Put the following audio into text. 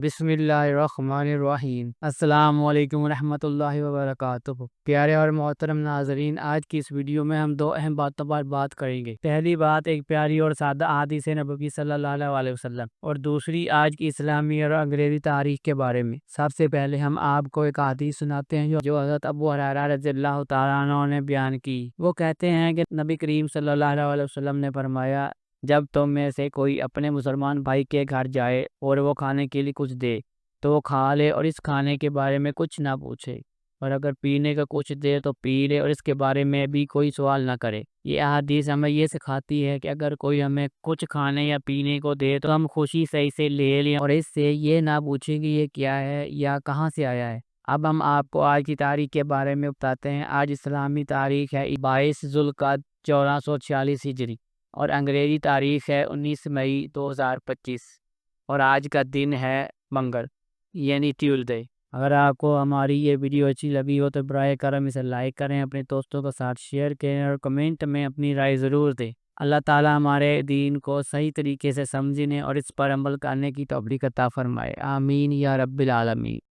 بسم اللہ الرحمن الرحیم۔ السلام علیکم ورحمۃ اللہ وبرکاتہ۔ پیارے اور محترم ناظرین، آج کی اس ویڈیو میں ہم دو اہم باتوں پر بات کریں گے۔ پہلی بات ایک پیاری اور سادہ حدیث نبوی صلی اللہ علیہ وسلم، اور دوسری آج کی اسلامی اور انگریزی تاریخ کے بارے میں۔ سب سے پہلے ہم آپ کو ایک حدیث سناتے ہیں جو حضرت ابو ہریرہ رضی اللہ تعالیٰ عنہ نے بیان کی۔ وہ کہتے ہیں کہ نبی کریم صلی اللہ علیہ وسلم نے فرمایا، جب تم میں سے کوئی اپنے مسلمان بھائی کے گھر جائے اور وہ کھانے کے لیے کچھ دے تو وہ کھا لے اور اس کھانے کے بارے میں کچھ نہ پوچھے، اور اگر پینے کا کچھ دے تو پی لے اور اس کے بارے میں بھی کوئی سوال نہ کرے۔ یہ حدیث ہمیں یہ سکھاتی ہے کہ اگر کوئی ہمیں کچھ کھانے یا پینے کو دے تو ہم خوشی سے اسے لے لیں اور اس سے یہ نہ پوچھیں کہ یہ کیا ہے یا کہاں سے آیا ہے۔ اب ہم آپ کو آج کی تاریخ کے بارے میں بتاتے ہیں۔ آج اسلامی تاریخ ہے 22 ذوالقعدہ 1446 ہجری، اور انگریزی تاریخ ہے 19 مئی 2025، اور آج کا دن ہے منگل یعنی ٹیوزڈے۔ اگر آپ کو ہماری یہ ویڈیو اچھی لگی ہو تو برائے کرم اسے لائک کریں، اپنے دوستوں کے ساتھ شیئر کریں اور کمنٹ میں اپنی رائے ضرور دیں۔ اللہ تعالیٰ ہمارے دین کو صحیح طریقے سے سمجھنے اور اس پر عمل کرنے کی توفیق عطا فرمائے، آمین یا رب العالمین۔